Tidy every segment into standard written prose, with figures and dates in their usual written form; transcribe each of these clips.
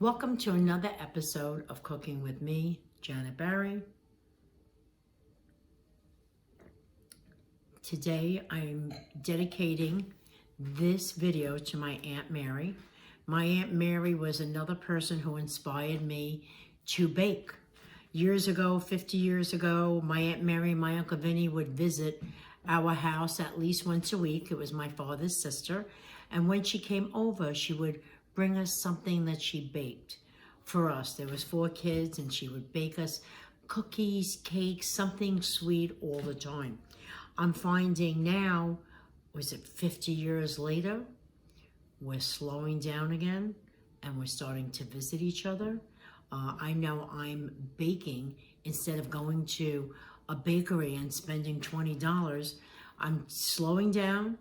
Welcome to another episode of Cooking with me, Janet Bari. Today I'm dedicating this video to my Aunt Mary. My Aunt Mary was another person who inspired me to bake. Years ago, 50 years ago, my Aunt Mary and my Uncle Vinny would visit our house at least once a week. It was my father's sister. And when she came over, she would bring us something that she baked for us. There was 4 kids and she would bake us cookies, cakes, something sweet all the time. I'm finding now, was it 50 years later, we're slowing down again and we're starting to visit each other. I know I'm baking instead of going to a bakery and spending $20. I'm slowing down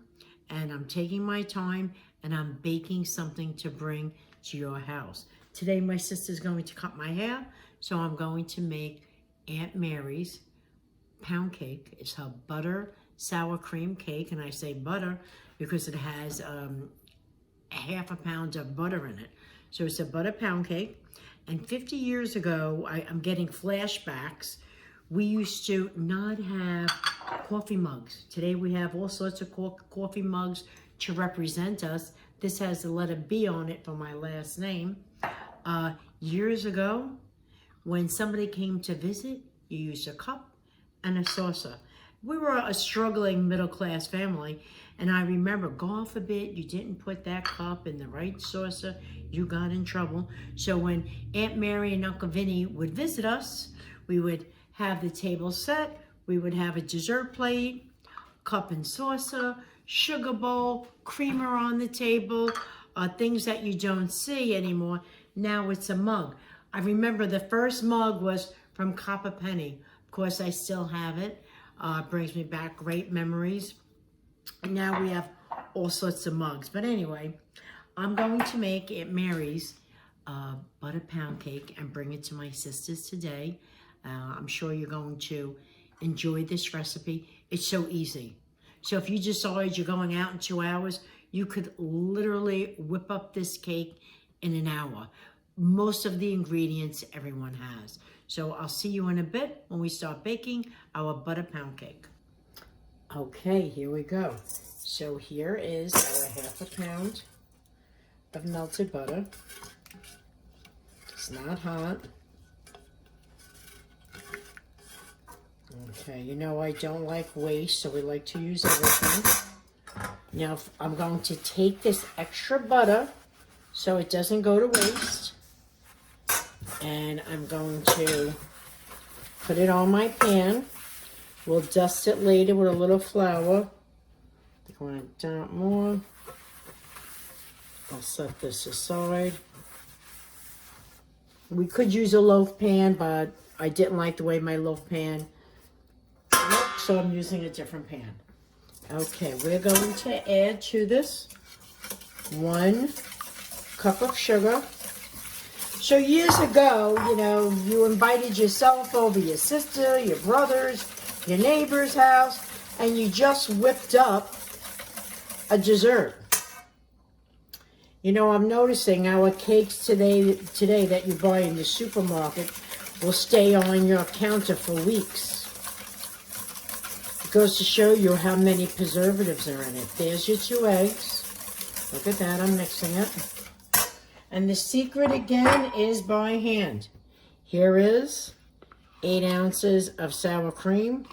and I'm taking my time and I'm baking something to bring to your house. Today my sister's going to cut my hair, so I'm going to make Aunt Mary's pound cake. It's her butter sour cream cake, and I say butter because it has half a pound of butter in it. So it's a butter pound cake. And 50 years ago, I'm getting flashbacks. We used to not have coffee mugs. Today we have all sorts of coffee mugs to represent us. This has the letter B on it for my last name. Years ago, when somebody came to visit, you used a cup and a saucer. We were a struggling middle-class family, and I remember, God forbid, you didn't put that cup in the right saucer, you got in trouble. So when Aunt Mary and Uncle Vinny would visit us, we would have the table set, we would have a dessert plate, cup and saucer, sugar bowl, creamer on the table, things that you don't see anymore. Now it's a mug. I remember the first mug was from Copper Penny. Of course, I still have it. Brings me back great memories. And now we have all sorts of mugs. But anyway, I'm going to make Aunt Mary's butter pound cake and bring it to my sisters today. I'm sure you're going to enjoy this recipe. It's so easy. So if you decide you're going out in 2 hours, you could literally whip up this cake in an hour. Most of the ingredients everyone has. So I'll see you in a bit when we start baking our butter pound cake. Okay, here we go. So here is our half a pound of melted butter. It's not hot. Okay, you know I don't like waste, so we like to use everything. Now I'm going to take this extra butter so it doesn't go to waste. And I'm going to put it on my pan. We'll dust it later with a little flour. I'm going to dump more. I'll set this aside. We could use a loaf pan, but I didn't like the way my loaf pan looked, so I'm using a different pan. Okay, we're going to add to this 1 cup of sugar. So years ago, you know, you invited yourself over, your sister, your brothers, your neighbor's house, and you just whipped up a dessert. You know, I'm noticing our cakes today that you buy in the supermarket will stay on your counter for weeks. It goes to show you how many preservatives are in it. There's your 2 eggs. Look at that, I'm mixing it. And the secret again is by hand. Here is 8 ounces of sour cream.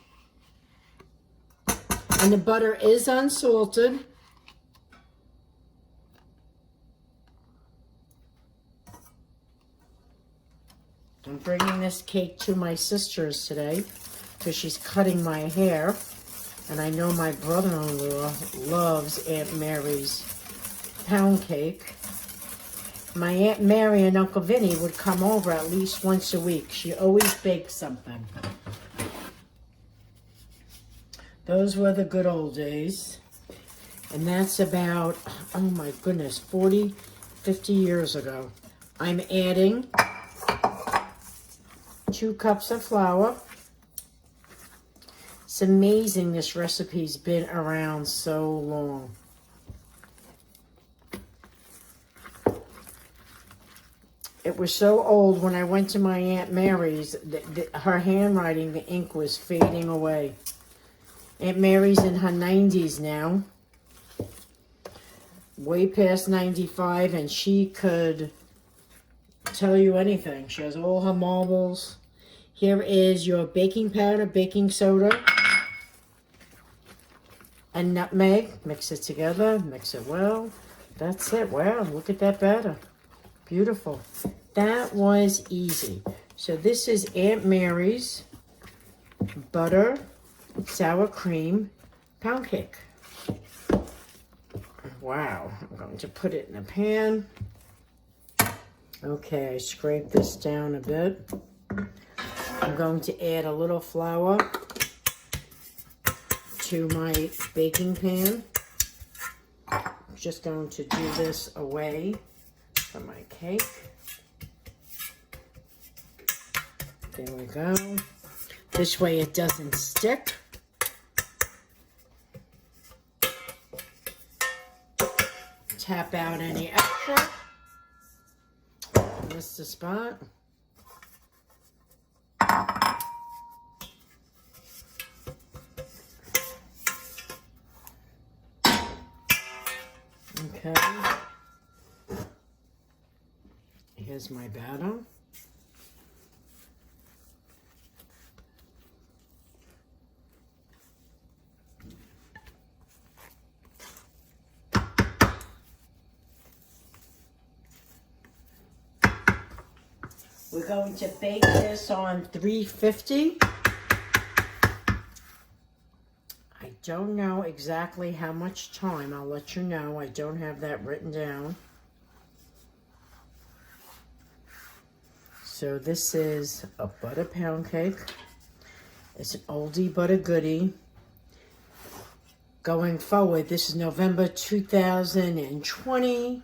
And the butter is unsalted. I'm bringing this cake to my sister's today because she's cutting my hair. And I know my brother-in-law loves Aunt Mary's pound cake. My Aunt Mary and Uncle Vinny would come over at least once a week. She always baked something. Those were the good old days. And that's about, oh my goodness, 40, 50 years ago. I'm adding 2 cups of flour. It's amazing this recipe's been around so long. It was so old when I went to my Aunt Mary's, her handwriting, the ink was fading away. Aunt Mary's in her 90s now. Way past 95, and she could tell you anything. She has all her marbles. Here is your baking powder, baking soda, and nutmeg. Mix it together, mix it well. That's it. Wow, look at that batter. Beautiful. That was easy. So this is Aunt Mary's butter, sour cream, pound cake. Wow, I'm going to put it in a pan. Okay, I scrape this down a bit. I'm going to add a little flour to my baking pan. I'm just going to do this away from my cake. There we go. This way it doesn't stick. Tap out any extra. Miss the spot. Okay. Here's my batter. We're going to bake this on 350. I don't know exactly how much time. I'll let you know. I don't have that written down. So this is a butter pound cake. It's an oldie but a goodie. Going forward, this is November 2020.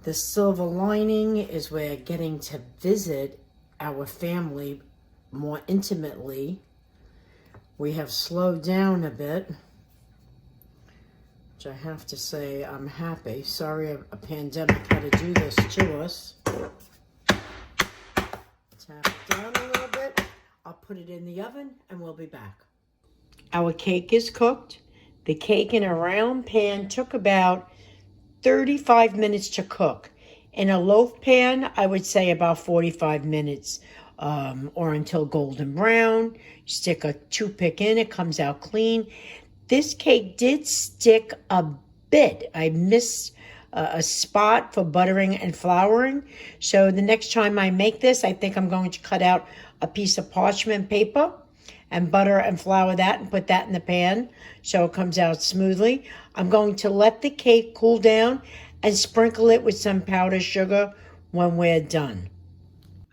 The silver lining is we're getting to visit our family more intimately. We have slowed down a bit, which I have to say I'm happy. Sorry a pandemic had to do this to us. Tap it down a little bit. I'll put it in the oven and we'll be back. Our cake is cooked. The cake in a round pan took about 35 minutes to cook. In a loaf pan, I would say about 45 minutes or until golden brown. Stick a toothpick in, it comes out clean. This cake did stick a bit. I missed a spot for buttering and flouring. So the next time I make this, I think I'm going to cut out a piece of parchment paper and butter and flour that and put that in the pan so it comes out smoothly. I'm going to let the cake cool down and sprinkle it with some powdered sugar when we're done.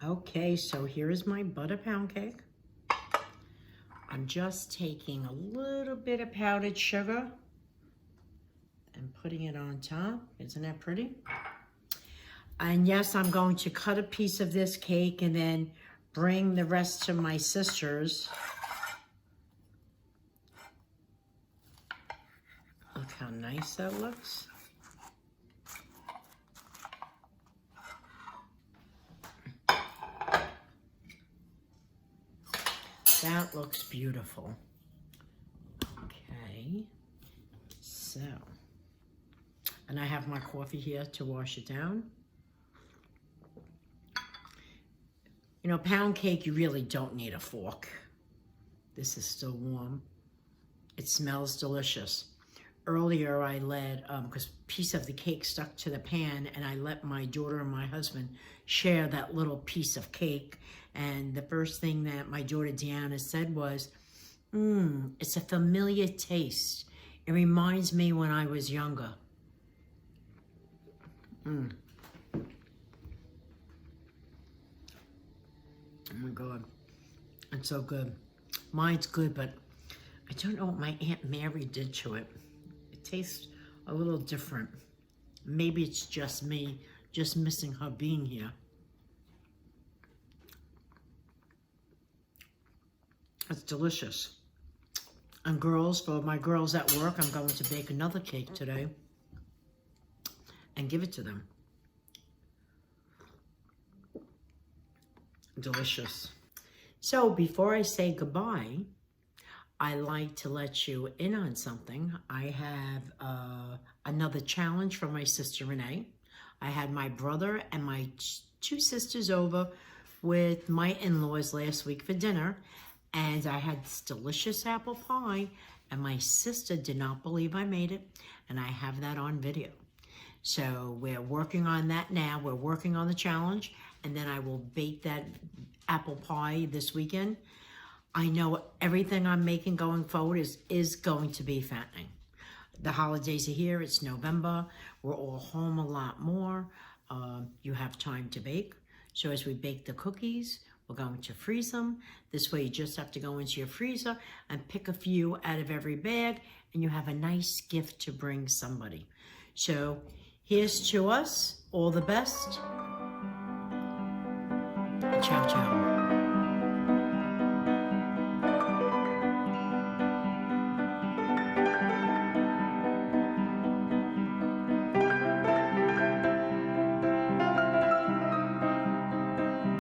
Okay, so here is my butter pound cake. I'm just taking a little bit of powdered sugar and putting it on top. Isn't that pretty? And yes, I'm going to cut a piece of this cake and then bring the rest to my sisters. Look how nice that looks. That looks beautiful. Okay, so, and I have my coffee here to wash it down. You know, pound cake, you really don't need a fork. This is still warm. It smells delicious. Earlier, I let, because a piece of the cake stuck to the pan, and I let my daughter and my husband share that little piece of cake. And the first thing that my daughter Deanna said was, it's a familiar taste. It reminds me when I was younger. Oh my God, it's so good. Mine's good, but I don't know what my Aunt Mary did to it. It tastes a little different. Maybe it's just me, just missing her being here. It's delicious. And girls, for my girls at work, I'm going to bake another cake today and give it to them. delicious. So before I say goodbye, I like to let you in on something. I have another challenge from my sister Renee. I had my brother and my two sisters over with my in-laws last week for dinner, and I had this delicious apple pie, and my sister did not believe I made it, and I have that on video. So we're working on that now. We're working on the challenge, and then I will bake that apple pie this weekend. I know everything I'm making going forward is going to be fattening. The holidays are here. It's November. We're all home a lot more. You have time to bake. So as we bake the cookies, we're going to freeze them. This way you just have to go into your freezer and pick a few out of every bag, and you have a nice gift to bring somebody. So here's to us. All the best. Ciao, ciao.